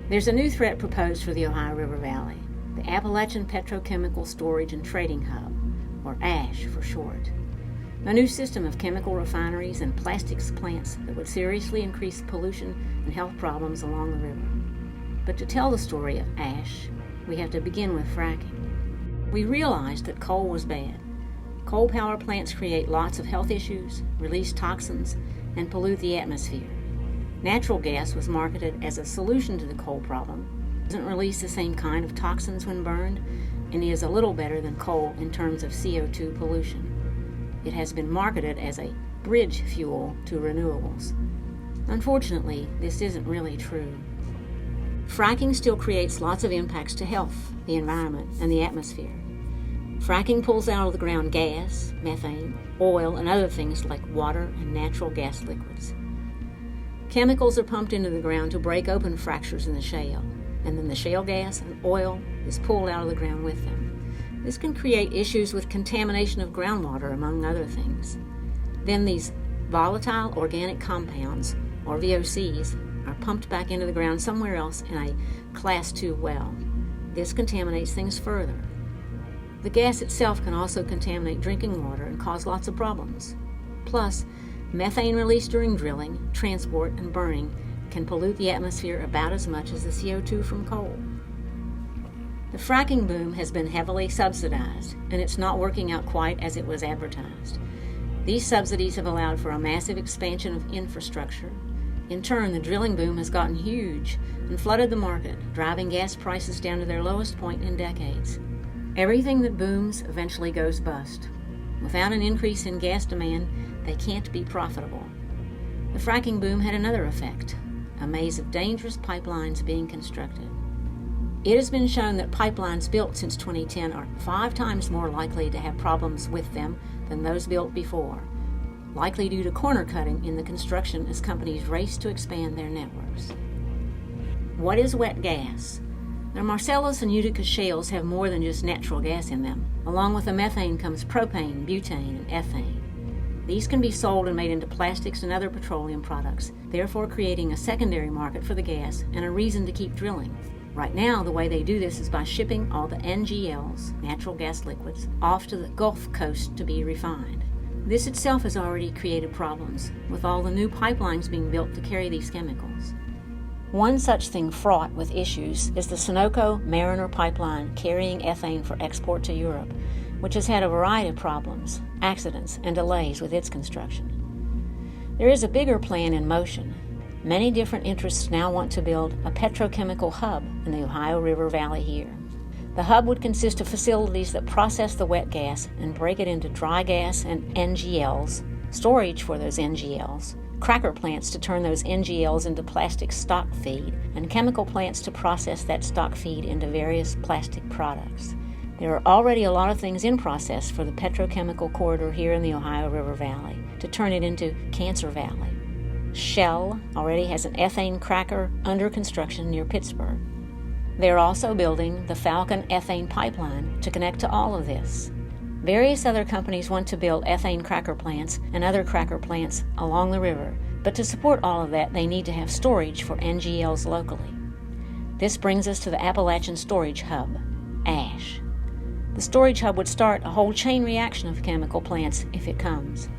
There's a new threat proposed for the Ohio River Valley, the Appalachian Petrochemical Storage and Trading Hub, or ASH for short. A new system of chemical refineries and plastics plants that would seriously increase pollution and health problems along the river. But to tell the story of ASH, we have to begin with fracking. We realized that coal was bad. Coal power plants create lots of health issues, release toxins, and pollute the atmosphere. Natural gas was marketed as a solution to the coal problem. It doesn't release the same kind of toxins when burned, and is a little better than coal in terms of CO2 pollution. It has been marketed as a bridge fuel to renewables. Unfortunately, this isn't really true. Fracking still creates lots of impacts to health, the environment, and the atmosphere. Fracking pulls out of the ground gas, methane, oil, and other things like water and natural gas liquids. Chemicals are pumped into the ground to break open fractures in the shale, and then the shale gas and oil is pulled out of the ground with them. This can create issues with contamination of groundwater, among other things. Then these volatile organic compounds, or VOCs, are pumped back into the ground somewhere else in a Class 2 well. This contaminates things further. The gas itself can also contaminate drinking water and cause lots of problems. Plus, methane released during drilling, transport, and burning can pollute the atmosphere about as much as the CO2 from coal. The fracking boom has been heavily subsidized, and it's not working out quite as it was advertised. These subsidies have allowed for a massive expansion of infrastructure. In turn, the drilling boom has gotten huge and flooded the market, driving gas prices down to their lowest point in decades. Everything that booms eventually goes bust. Without an increase in gas demand, they can't be profitable. The fracking boom had another effect, a maze of dangerous pipelines being constructed. It has been shown that pipelines built since 2010 are 5 times more likely to have problems with them than those built before, likely due to corner cutting in the construction as companies race to expand their networks. What is wet gas? The Marcellus and Utica shales have more than just natural gas in them. Along with the methane comes propane, butane, and ethane. These can be sold and made into plastics and other petroleum products, therefore creating a secondary market for the gas and a reason to keep drilling. Right now, the way they do this is by shipping all the NGLs, natural gas liquids, off to the Gulf Coast to be refined. This itself has already created problems, with all the new pipelines being built to carry these chemicals. One such thing fraught with issues is the Sunoco Mariner pipeline carrying ethane for export to Europe, which has had a variety of problems, accidents, and delays with its construction. There is a bigger plan in motion. Many different interests now want to build a petrochemical hub in the Ohio River Valley here. The hub would consist of facilities that process the wet gas and break it into dry gas and NGLs, storage for those NGLs, cracker plants to turn those NGLs into plastic stock feed, and chemical plants to process that stock feed into various plastic products. There are already a lot of things in process for the petrochemical corridor here in the Ohio River Valley to turn it into Cancer Valley. Shell already has an ethane cracker under construction near Pittsburgh. They are also building the Falcon ethane pipeline to connect to all of this. Various other companies want to build ethane cracker plants and other cracker plants along the river, but to support all of that, they need to have storage for NGLs locally. This brings us to the Appalachian Storage Hub, ASH. The storage hub would start a whole chain reaction of chemical plants if it comes.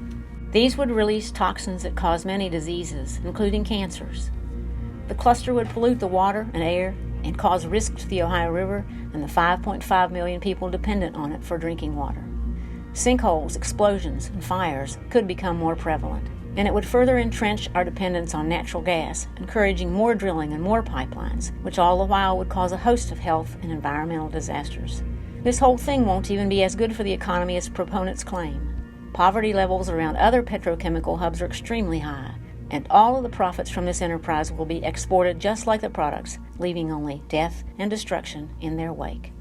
These would release toxins that cause many diseases, including cancers. The cluster would pollute the water and air and cause risk to the Ohio River and the 5.5 million people dependent on it for drinking water. Sinkholes, explosions, and fires could become more prevalent, and it would further entrench our dependence on natural gas, encouraging more drilling and more pipelines, which all the while would cause a host of health and environmental disasters. This whole thing won't even be as good for the economy as proponents claim. Poverty levels around other petrochemical hubs are extremely high, and all of the profits from this enterprise will be exported just like the products, leaving only death and destruction in their wake.